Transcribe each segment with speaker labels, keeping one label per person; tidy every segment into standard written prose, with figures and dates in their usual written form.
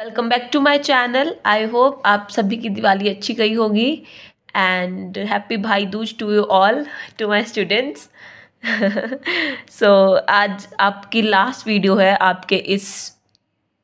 Speaker 1: Welcome back to my channel. I hope आप सभी की दिवाली अच्छी गई होगी and happy Bhai Dooj to you all, to my students. So आज आपकी लास्ट वीडियो है आपके इस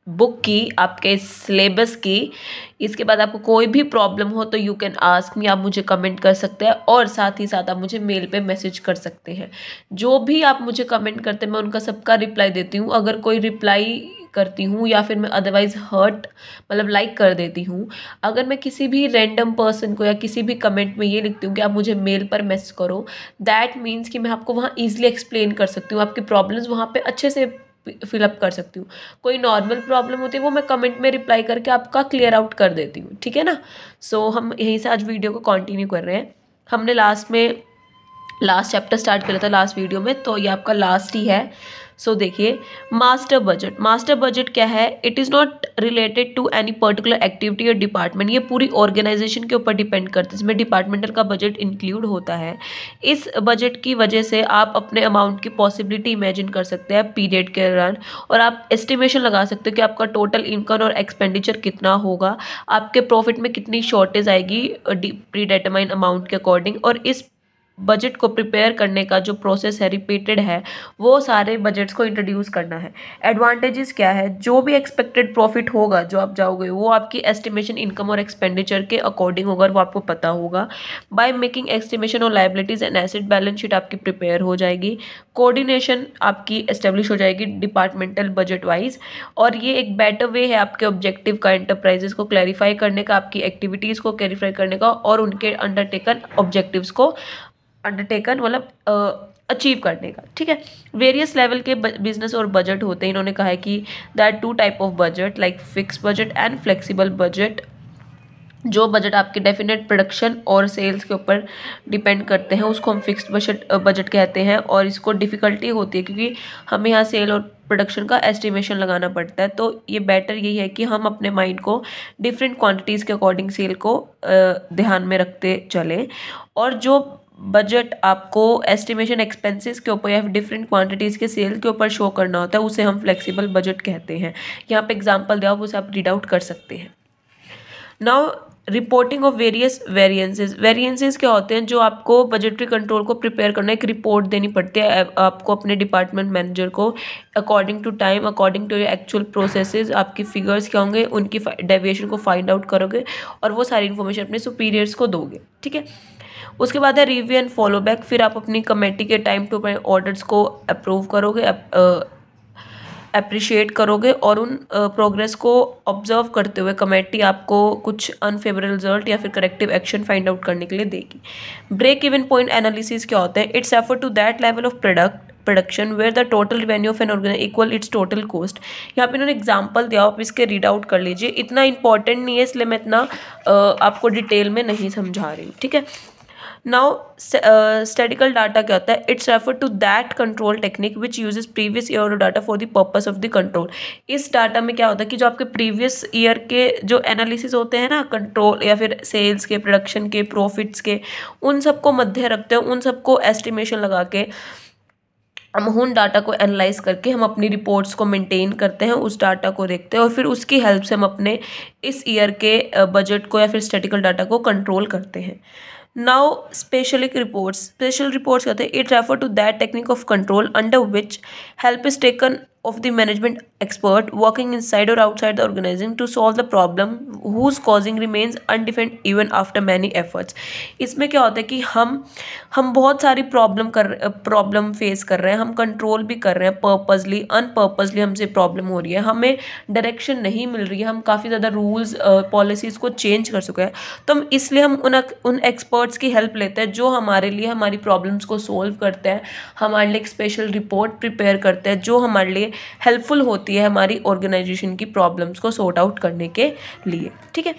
Speaker 1: बुक की, आपके इस सिलेबस की। इसके बाद आपको कोई भी प्रॉब्लम हो तो यू कैन आस्क मी, आप मुझे कमेंट कर सकते हैं और साथ ही साथ आप मुझे मेल पे मैसेज कर सकते हैं। जो भी आप मुझे कमेंट करते हैं मैं उनका सबका रिप्लाई देती हूँ। अगर कोई रिप्लाई करती हूँ या फिर मैं अदरवाइज हर्ट मतलब लाइक कर देती हूँ। अगर मैं किसी भी रैंडम पर्सन को या किसी भी कमेंट में ये लिखती हूँ कि आप मुझे मेल पर मैसेज करो, दैट मीन्स कि मैं आपको वहाँ ईजिली एक्सप्लेन कर सकती हूँ, आपकी प्रॉब्लम्स वहाँ पे अच्छे से फिलअप कर सकती हूँ। कोई नॉर्मल प्रॉब्लम होती है वो मैं कमेंट में रिप्लाई करके आपका क्लियर आउट कर देती हूँ, ठीक है ना। सो हम यहीं से आज वीडियो को कंटिन्यू कर रहे हैं। हमने लास्ट चैप्टर स्टार्ट किया था लास्ट वीडियो में, तो ये आपका लास्ट ही है। सो देखिए, मास्टर बजट। मास्टर बजट क्या है? It is not related to any particular activity और डिपार्टमेंट। ये पूरी ऑर्गेनाइजेशन के ऊपर डिपेंड करता है, इसमें डिपार्टमेंटल का बजट इंक्लूड होता है। इस बजट की वजह से आप अपने अमाउंट की पॉसिबिलिटी इमेजिन कर सकते हैं पीरियड के दौरान, और आप एस्टिमेशन लगा सकते हो कि आपका टोटल इनकम और एक्सपेंडिचर कितना होगा, आपके प्रॉफिट में कितनी शॉर्टेज आएगी प्री डिटरमाइन अमाउंट के अकॉर्डिंग। और इस बजट को प्रिपेयर करने का जो प्रोसेस है, रिपीटेड है, वो सारे बजट्स को इंट्रोड्यूस करना है। एडवांटेजेस क्या है? जो भी एक्सपेक्टेड प्रॉफिट होगा जो आप जाओगे वो आपकी एस्टिमेशन इनकम और एक्सपेंडिचर के अकॉर्डिंग होगा, वो आपको पता होगा। बाय मेकिंग एस्टिमेशन और liabilities and asset balance sheet आपकी प्रिपेयर हो जाएगी। कोऑर्डिनेशन आपकी एस्टेब्लिश हो जाएगी डिपार्टमेंटल बजट वाइज, और ये एक बेटर वे है आपके ऑब्जेक्टिव का, एंटरप्राइजेस को क्लैरिफाई करने का, आपकी एक्टिविटीज़ को क्लैरिफाई करने का, और उनके अंडरटेकन ऑब्जेक्टिव्स को अंडरटेकन मतलब अचीव करने का, ठीक है। वेरियस लेवल के बिजनेस और बजट होते हैं। इन्होंने कहा है कि that two type of budget like fix budget and flexible budget. जो बजट आपके डेफिनेट प्रोडक्शन और सेल्स के ऊपर डिपेंड करते हैं उसको हम फिक्स्ड बजट कहते हैं, और इसको डिफ़िकल्टी होती है क्योंकि हमें यहाँ सेल और प्रोडक्शन का एस्टिमेशन लगाना पड़ता है। तो ये बेटर यही है कि हम अपने माइंड को डिफरेंट क्वांटिटीज़ के अकॉर्डिंग सेल को ध्यान में रखते चलें। और जो बजट आपको एस्टिमेशन एक्सपेंसेस के ऊपर या फिर डिफरेंट क्वांटिटीज़ के सेल के ऊपर शो करना होता है उसे हम फ्लेक्सिबल बजट कहते हैं। यहाँ पे एग्जांपल दिया, उसे आप रीड आउट कर सकते हैं। Now reporting of various variances क्या होते हैं? जो आपको बजटरी कंट्रोल को प्रिपेयर करना, एक रिपोर्ट देनी पड़ती है आपको अपने डिपार्टमेंट मैनेजर को, according to time, according to actual processes. आपकी फिगर्स क्या होंगे, उनकी डेविएशन को फाइंड आउट करोगे और वो सारी इन्फॉर्मेशन अपने सुपीरियर्स को दोगे, ठीक है। उसके बाद है रिव्यू एंड फॉलो बैक। फिर आप अपनी कमेटी के टाइम टू टाइम ऑर्डर्स को अप्रूव करोगे, अप्रिशिएट करोगे, और उन प्रोग्रेस को ऑब्जर्व करते हुए कमेटी आपको कुछ अनफेवरेबल रिजल्ट या फिर करेक्टिव एक्शन फाइंड आउट करने के लिए देगी। ब्रेक इवन पॉइंट एनालिसिस क्या होता है? It's refer to that level of production where the total revenue of an organisation equal its total cost. यहाँ पे इन्होंने एग्जांपल दिया, आप इसके रीड आउट कर लीजिए। इतना इंपॉर्टेंट नहीं है इसलिए मैं इतना आपको डिटेल में नहीं समझा रही हूँ, ठीक है। नाउ स्टैटिकल डाटा क्या होता है? It's refer to that control technique which uses previous year data for the purpose of the control. इस डाटा में क्या होता है कि जो आपके प्रीवियस ईयर के जो एनालिसिस होते हैं ना, कंट्रोल या फिर सेल्स के, प्रोडक्शन के, प्रॉफिट्स के, उन सबको मध्य रखते हैं, उन सबको एस्टिमेशन लगा के हम उन डाटा को एनालाइज करके हम अपनी रिपोर्ट्स को मेंटेन करते हैं, उस डाटा को देखते हैं, और फिर उसकी हेल्प से हम अपने इस ईयर के बजट को या फिर स्टैटिकल डाटा को कंट्रोल करते हैं। नाउ स्पेशल रिपोर्ट्स कहते हैं it refer to that technique of control under which help is taken of the management expert working inside or outside the organization to solve the problem whose causing remains undefined even after many efforts। इसमें क्या होता है कि हम बहुत सारी problem face कर रहे हैं, हम कंट्रोल भी कर रहे हैं, पर्पसली अनपर्पसली हमसे प्रॉब्लम हो रही है, हमें डायरेक्शन नहीं मिल रही है, हम काफ़ी ज़्यादा रूल्स पॉलिसीज़ को चेंज कर चुके हैं। तो हम इसलिए हम उन एक्सपर्ट्स की हेल्प लेते हैं जो हमारे लिए हमारी प्रॉब्लम्स को सोल्व करते हैं, हमारे लिए एक स्पेशल रिपोर्ट प्रिपेयर करते हैं जो हमारे लिए हेल्पफुल होती है हमारी ऑर्गेनाइजेशन की प्रॉब्लम्स को सॉर्ट आउट करने के लिए, ठीक है।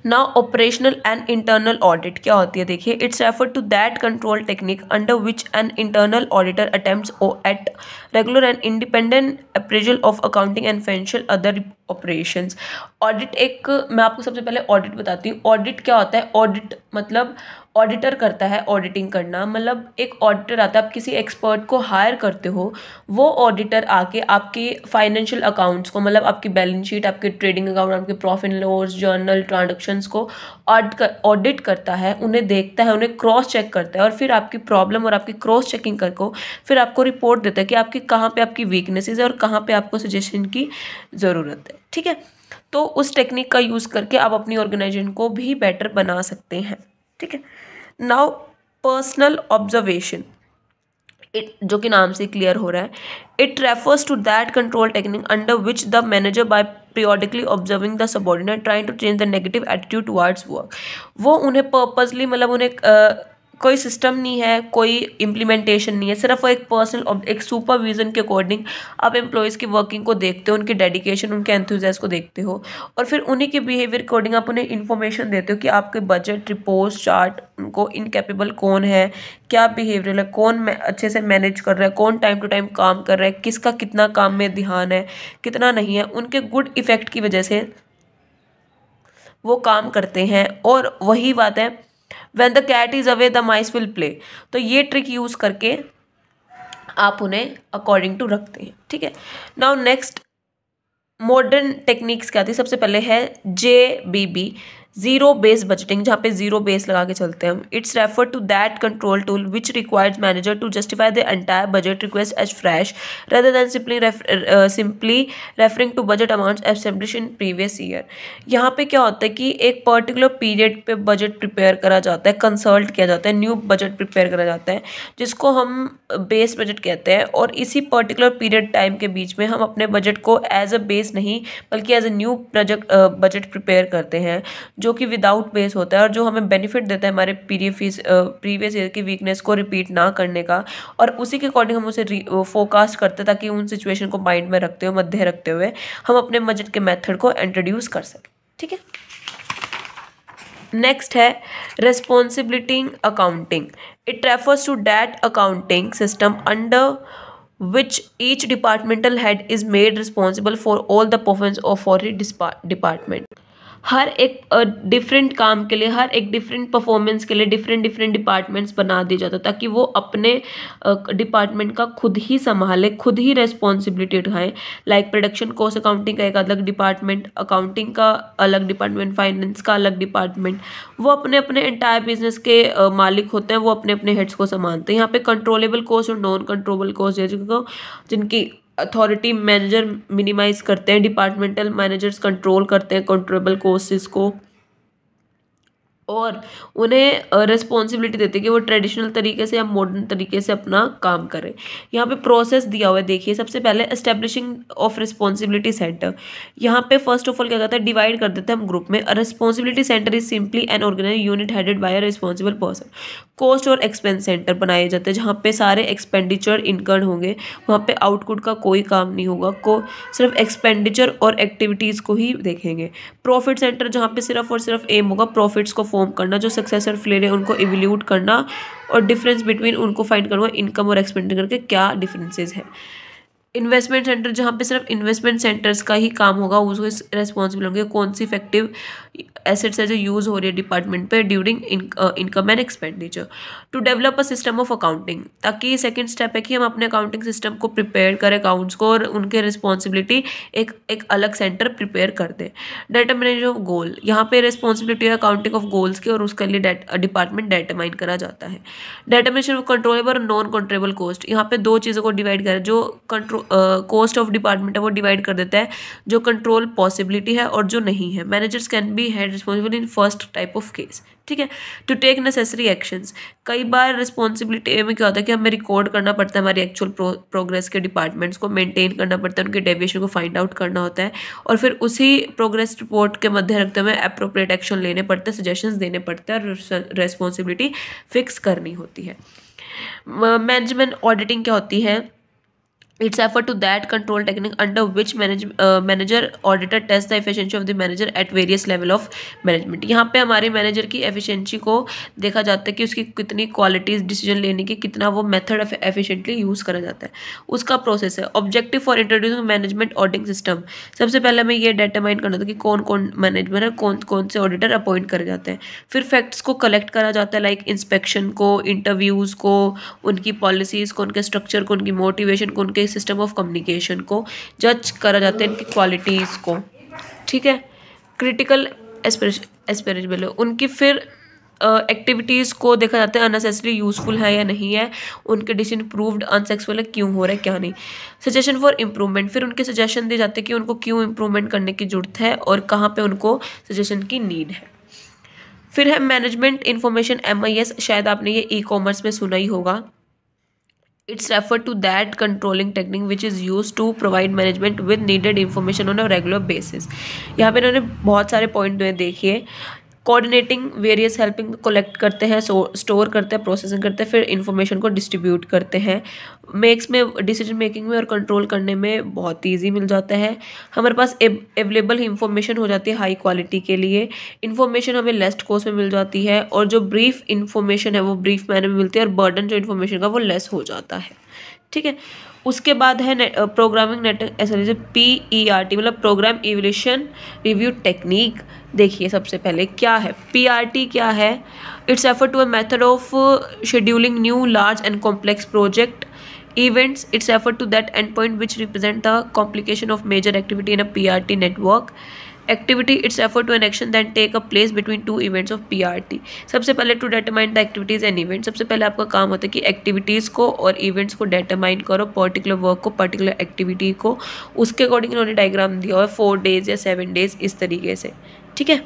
Speaker 1: Now operational and internal audit क्या होती है? देखिए, it's refer to that control technique under which an internal auditor attempts at regular and independent appraisal of accounting and financial other operations. Audit एक, मैं आपको सबसे पहले ऑडिट बताती हूँ। ऑडिट क्या होता है? ऑडिट मतलब ऑडिटर करता है, ऑडिटिंग करना मतलब एक ऑडिटर आता है, आप किसी एक्सपर्ट को हायर करते हो, वो ऑडिटर आके आपके फाइनेंशियल अकाउंट्स को मतलब आपकी बैलेंस शीट, आपके ट्रेडिंग अकाउंट, आपके profit and loss journal, transactions को ऑडिट करता है, उन्हें देखता है, उन्हें क्रॉस चेक करता है और फिर आपकी प्रॉब्लम और आपकी क्रॉस चेकिंग करके फिर आपको रिपोर्ट देता है कि आपकी कहाँ पे आपकी वीकनेसेस है और कहाँ पे आपको सजेशन की ज़रूरत है। ठीक है, तो उस टेक्निक का यूज़ करके आप अपनी ऑर्गेनाइजेशन को भी बेटर बना सकते हैं। ठीक है, नाउ पर्सनल ऑब्जर्वेशन, जो कि नाम से क्लियर हो रहा है, it refers to that control technique under which the manager by periodically observing the subordinate trying to change the negative attitude towards work। वो उन्हें पर्पसली मतलब उन्हें कोई सिस्टम नहीं है, कोई इम्प्लीमेंटेशन नहीं है, सिर्फ वो एक पर्सनल एक सुपरविजन के अकॉर्डिंग आप एम्प्लॉयज़ की वर्किंग को देखते हो, उनकी डेडिकेशन, उनके एंथुजियाज्म को देखते हो और फिर उन्हीं के बिहेवियर के अकॉर्डिंग आप उन्हें इन्फॉर्मेशन देते हो कि आपके बजट रिपोर्ट चार्ट, उनको इनकैपेबल कौन है, क्या बिहेवियर है, कौन अच्छे से मैनेज कर रहा है, कौन टाइम टू टाइम काम कर रहा है, किसका कितना काम में ध्यान है, कितना नहीं है, उनके गुड इफ़ेक्ट की वजह से वो काम करते हैं। और वही बात है, When the cat is away the mice will play। तो ये ट्रिक यूज़ करके आप उन्हें अकॉर्डिंग टू रखते हैं। ठीक है, नाउ नेक्स्ट मॉडर्न टेक्निक्स क्या आती है? सबसे पहले है JBB, जीरो बेस बजटिंग, जहाँ पे जीरो बेस लगा के चलते हैं हम। It's refer to that control tool which requires manager to justify the entire budget request as fresh rather than simply referring to budget amounts establish in previous year. यहाँ पे क्या होता है कि एक पर्टिकुलर पीरियड पे बजट प्रिपेयर करा जाता है, कंसल्ट किया जाता है, न्यू बजट प्रिपेयर करा जाता है जिसको हम बेस बजट कहते हैं। और इसी पर्टिकुलर पीरियड टाइम के बीच में हम अपने बजट को एज अ बेस नहीं बल्कि as a new budget prepare करते हैं जो कि विदाउट बेस होता है और जो हमें बेनिफिट देता है हमारे प्रीवियस ईयर की वीकनेस को रिपीट ना करने का। और उसी के अकॉर्डिंग हम उसे फोरकास्ट करते हैं ताकि उन सिचुएशन को माइंड में रखते हुए, मध्य रखते हुए हम अपने बजट के मेथड को इंट्रोड्यूस कर सकें। ठीक है, नेक्स्ट है responsibility accounting. It refers to that accounting system under which each departmental head is made responsible for all the performance of for his department। हर एक डिफरेंट काम के लिए, हर एक डिफरेंट परफॉर्मेंस के लिए डिफरेंट डिपार्टमेंट्स बना दिए जाता ताकि वो अपने डिपार्टमेंट का खुद ही संभाले, खुद ही रेस्पॉन्सिबिलिटी उठाएं। लाइक प्रोडक्शन कॉस्ट अकाउंटिंग का एक अलग डिपार्टमेंट, अकाउंटिंग का अलग डिपार्टमेंट, फाइनेंस का अलग डिपार्टमेंट। वो अपने अपने एंटायर बिजनेस के मालिक होते हैं, वो अपने अपने हेड्स को संभालते हैं। यहाँ पे कंट्रोलेबल कॉस्ट और नॉन कंट्रोलेबल कॉस्ट जिनकी अथॉरिटी मैनेजर मिनिमाइज करते हैं, डिपार्टमेंटल मैनेजर्स कंट्रोल करते हैं कंट्रोलेबल कोर्सेज को और उन्हें रिस्पॉन्सिबिलिटी देते हैं कि वो ट्रेडिशनल तरीके से या मॉडर्न तरीके से अपना काम करें। यहाँ पे प्रोसेस दिया हुआ है, देखिए सबसे पहले एस्टेब्लिशिंग ऑफ रिस्पॉन्सिबिलिटी सेंटर। यहाँ पे फर्स्ट ऑफ ऑल क्या कहता है, डिवाइड कर देते हैं हम ग्रुप में। Responsibility centre is simply an organise unit headed by a responsible person. Cost और एक्सपेंस सेंटर बनाए जाते हैं जहाँ पे सारे एक्सपेंडिचर इनकर्ड होंगे, वहाँ पे आउटपुट का कोई काम नहीं होगा, को सिर्फ एक्सपेंडिचर और एक्टिविटीज़ को ही देखेंगे। प्रॉफिट सेंटर जहाँ पे सिर्फ और सिर्फ एम होगा प्रॉफिट्स को फॉर्म करना, जो सक्सेसर फ्लेयर है उनको इवैल्यूएट करना और डिफरेंस बिटवीन उनको फाइंड करना, इनकम और एक्सपेंडिचर के क्या डिफरेंसेस है। इन्वेस्टमेंट सेंटर जहाँ पे सिर्फ इन्वेस्टमेंट सेंटर्स का ही काम होगा, उसको रेस्पॉन्सिबल होंगे कौन सी इफेक्टिव एसेट्स है जो यूज़ हो रही है डिपार्टमेंट पे during income and expenditure. To develop a system of accounting, ताकि सेकंड स्टेप है कि हम अपने अकाउंटिंग सिस्टम को प्रिपेयर करें अकाउंट्स को और उनके रिस्पॉन्सिबिलिटी एक अलग सेंटर प्रिपेयर कर दें। डिटरमिनेशन ऑफ गोल, यहाँ पे रिस्पॉन्सिबिलिटी है अकाउंटिंग ऑफ गोल्स की और उसके लिए डिपार्टमेंट डिटरमाइन करा जाता है। डिटरमिनेशन ऑफ कंट्रोलेबल और नॉन कंट्रोलेबल कॉस्ट, यहाँ पे दो चीज़ों को डिवाइड करें। जो कॉस्ट ऑफ डिपार्टमेंट है वो डिवाइड कर देता है जो कंट्रोल पॉसिबिलिटी है और जो नहीं है। Managers can be head responsible in first type of case. ठीक है, टू टेक नेसेसरी एक्शंस, कई बार रिस्पॉन्सिबिलिटी में क्या होता है कि हमें रिकॉर्ड करना पड़ता है हमारी एक्चुअल प्रोग्रेस के डिपार्टमेंट्स को, मेंटेन करना पड़ता है, उनके डेविएशन को फाइंड आउट करना होता है और फिर उसी प्रोग्रेस रिपोर्ट के मध्य रखते हुए एप्रोप्रिएट एक्शन लेने पड़ते हैं, सजेशंस देने पड़ते हैं और रिस्पॉन्सिबिलिटी फिक्स करनी होती है। मैनेजमेंट ऑडिटिंग क्या होती है, It's effort to that control technique under which manager auditor test the efficiency of the manager at various level of management। यहाँ पे हमारे मैनेजर की एफिशिएंसी को देखा जाता है कि उसकी कितनी क्वालिटीज डिसीजन लेने की, कितना वो मेथड एफिशिएंटली यूज़ करा जाता है, उसका प्रोसेस है। Objective for introducing management auditing system, सबसे पहले हमें ये डिटरमाइन करना था कि कौन कौन मैनेजमेंट है, कौन कौन से ऑडिटर अपॉइंट करे जाते हैं। फिर फैक्ट्स को कलेक्ट करा जाता है, लाइक इंस्पेक्शन को, इंटरव्यूज़ को, उनकी पॉलिसीज़ को, उनके स्ट्रक्चर को, उनकी मोटिवेशन को, उनके सिस्टम ऑफ कम्युनिकेशन को जज करा जाता है, इनकी क्वालिटीज़ को, ठीक है। क्रिटिकल एस्पिरेबल उनकी फिर एक्टिविटीज़ को देखा जाता है अननेसेसरी यूज़फुल है या नहीं है, उनके डिसीजन प्रूव्ड अनसक्सेसफुल है, क्यों हो रहा है क्या नहीं। सजेशन फॉर इम्प्रूवमेंट, फिर उनके सजेशन दिए जाते हैं कि उनको क्यों इम्प्रूवमेंट करने की ज़रूरत है और कहाँ पे उनको सजेशन की नीड है। फिर है मैनेजमेंट इंफॉर्मेशन MIS, शायद आपने ये ई-कॉमर्स में सुना ही होगा। It's referred to that controlling technique which is used to provide management with needed information on a regular basis। यहाँ पे इन्होंने बहुत सारे पॉइंट देखिए। कोऑर्डिनेटिंग वेरियस हेल्पिंग, कलेक्ट करते हैं, स्टोर करते हैं, प्रोसेसिंग करते हैं, फिर इन्फॉर्मेशन को डिस्ट्रीब्यूट करते हैं। मेक्स में डिसीजन मेकिंग में और कंट्रोल करने में बहुत ईजी मिल जाता है। हमारे पास अवेलेबल इंफॉर्मेशन हो जाती है हाई क्वालिटी के लिए, इन्फॉर्मेशन हमें लेस्ट कॉस्ट में मिल जाती है, और जो ब्रीफ इन्फॉर्मेशन है वो ब्रीफ मैनर में मिलती है, और बर्डन जो इन्फॉर्मेशन का वो लेस हो जाता है, ठीक है। उसके बाद है प्रोग्रामिंग नेटवर्क एनालिसिस, PERT, मतलब प्रोग्राम इवोल्यूशन रिव्यू टेक्निक। देखिए सबसे पहले क्या है PRT, क्या है? It's refer to a method of scheduling new large and complex project events। It's referred to that endpoint which represent the complication of major activity in a PRT network। Activity, it's referred to an action that take a place between two events of PRT। सबसे पहले to determine the activities and events, सबसे पहले आपका काम होता है कि activities को और इवेंट्स को determine करो, पर्टिकुलर वर्क को, पर्टिकुलर एक्टिविटी को, उसके अकॉर्डिंग इन्होंने डायग्राम दिया हुआ है 4 days या 7 days इस तरीके से, ठीक है।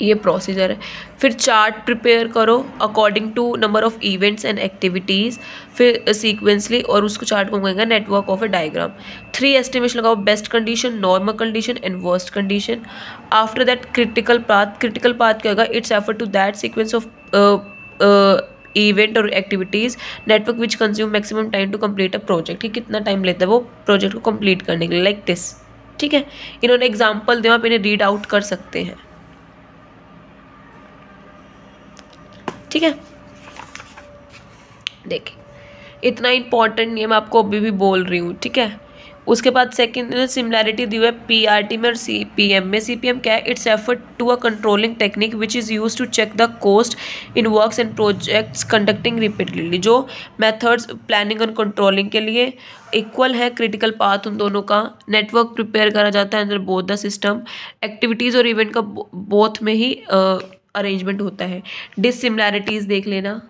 Speaker 1: ये प्रोसीजर है। फिर चार्ट प्रिपेयर करो according to number of events and activities, फिर सीक्वेंसली, और उसको चार्ट को कहेंगे network of a diagram. 3 estimation लगाओ, best condition, normal condition and worst condition. After that critical path, critical path क्या होगा? It's refer to that sequence of event और activities network which consume maximum time to complete a project, कि कितना time लेता है वो project को complete करने के लिए, लाइक दिस, ठीक है। इन्होंने एग्जाम्पल दिया, आप इन्हें रीड आउट कर सकते हैं, ठीक है। देखिए इतना इंपॉर्टेंट नहीं है, मैं आपको अभी भी बोल रही हूँ, ठीक है। उसके बाद सेकंड सिमिलैरिटी दी हुई है PRT में और CPM में। CPM क्या है? It's refer to a controlling technique which is use to check the cost in works and projects conducting repeatedly. जो मेथड्स प्लानिंग और कंट्रोलिंग के लिए इक्वल है, क्रिटिकल पाथ उन दोनों का। नेटवर्क प्रिपेयर करा जाता है अंदर बोथ द सिस्टम, एक्टिविटीज़ और इवेंट का बोथ में ही अरेंजमेंट होता है। डिसिमिलैरिटीज़ देख लेना।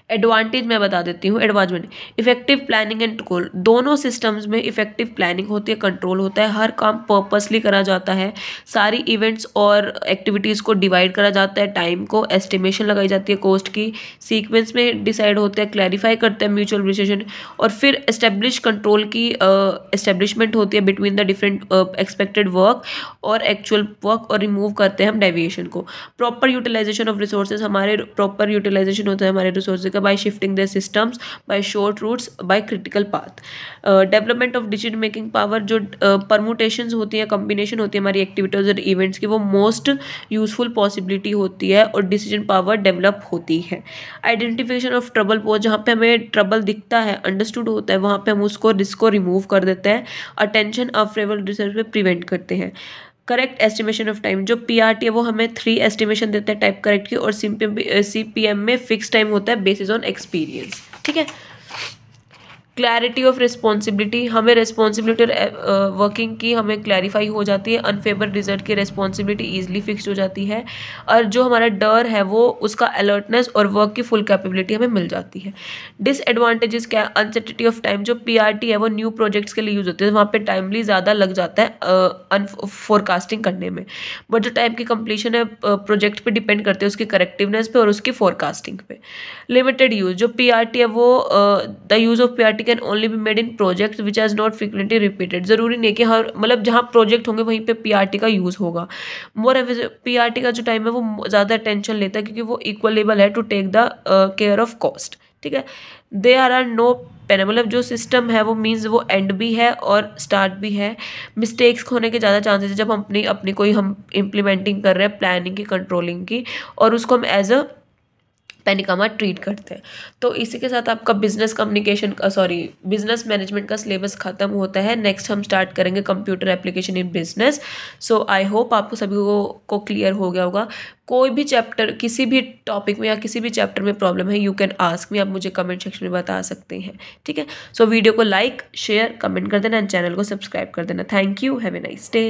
Speaker 1: एडवांटेज मैं बता देती हूँ। Advantage, effective planning and control, दोनों सिस्टम्स में इफेक्टिव प्लानिंग होती है, कंट्रोल होता है, हर काम पर्पसली करा जाता है, सारी इवेंट्स और एक्टिविटीज़ को डिवाइड करा जाता है, टाइम को एस्टिमेशन लगाई जाती है कॉस्ट की, सीक्वेंस में डिसाइड होते हैं, क्लैरिफाई करते हैं म्यूचुअल रिलेशन, और फिर एस्टेब्लिश कंट्रोल की एस्टेब्लिशमेंट होती है between the different expected work और एक्चुअल वर्क, और रिमूव करते हैं हम डेविएशन को। प्रॉपर यूटिलाइजेशन ऑफ रिसोर्सेज, हमारे प्रॉपर यूटिलाइजेशन होता है हमारे resources by shifting their systems by short routes by critical path। Development of decision making power, जो परमुटेशंस होती हैं, कम्बिनेशन होती है हमारी एक्टिविटीज और इवेंट्स की, वो मोस्ट यूजफुल पॉसिबिलिटी होती है और डिसीजन पावर डेवलप होती है। आइडेंटिफिकेशन ऑफ ट्रबल पोज, जहाँ पे हमें ट्रबल दिखता है, अंडरस्टूड होता है, वहाँ पे हम उसको रिस्क को रिमूव कर देते हैं, अटेंशन अनफेवरेबल रिसर्च पे प्रिवेंट करते हैं। करेक्ट एस्टिमेशन ऑफ टाइम, जो PRT है वो हमें 3 एस्टिमेशन देता है टाइप करेक्ट की, और CPM में फिक्स टाइम होता है बेसिस ऑन एक्सपीरियंस, ठीक है। क्लैरिटी ऑफ रिस्पॉन्सिबिलिटी, हमें रिस्पॉन्सिबिलिटी और वर्किंग की हमें क्लैरिफाई हो जाती है, अनफेवर रिजल्ट की रिस्पॉन्सिबिलिटी ईजिली फिक्स हो जाती है, और जो हमारा डर है वो उसका अलर्टनेस और वर्क की फुल कैपेबिलिटी हमें मिल जाती है। डिसएडवांटेजेस क्या है? अनसर्टेनिटी ऑफ टाइम, जो PRT है वो न्यू प्रोजेक्ट्स के लिए यूज़ होते हैं, वहाँ पे टाइमली ज़्यादा लग जाता है फोरकास्टिंग करने में, बट जो टाइम की कंप्लीशन है प्रोजेक्ट पे डिपेंड करते हैं, उसकी करेक्टिवनेस पे और उसकी फोरकास्टिंग पे। लिमिटेड यूज़, जो PRT है वो the use of PRT can only be made in project which has not frequently repeated, जरूरी नहीं है कि हर, मतलब जहाँ प्रोजेक्ट होंगे वहीं पे PRT का यूज़ होगा। मोर PRT का जो टाइम है वो ज़्यादा अटेंशन लेता है, क्योंकि वो इक्वलेबल है to take the care of cost, ठीक है। देयर आर नो पेन, मतलब जो सिस्टम है वो मीन्स वो एंड भी है और स्टार्ट भी है। मिस्टेक्स होने के ज़्यादा चांसेस है जब हम अपनी कोई हम इम्प्लीमेंटिंग कर रहे हैं प्लानिंग की, कंट्रोलिंग की, और उसको हम एज अ पेनिकामा ट्रीट करते हैं। तो इसी के साथ आपका बिजनेस कम्युनिकेशन का बिजनेस मैनेजमेंट का सिलेबस खत्म होता है। नेक्स्ट हम स्टार्ट करेंगे computer application in business. So I hope आपको सभी को क्लियर हो गया होगा। कोई भी चैप्टर, किसी भी टॉपिक में या किसी भी चैप्टर में प्रॉब्लम है, यू कैन आस्क मी, आप मुझे कमेंट सेक्शन में बता सकते हैं, ठीक है। सो वीडियो को लाइक, शेयर, कमेंट कर देना एंड चैनल को सब्सक्राइब कर देना। Thank you, have a nice day.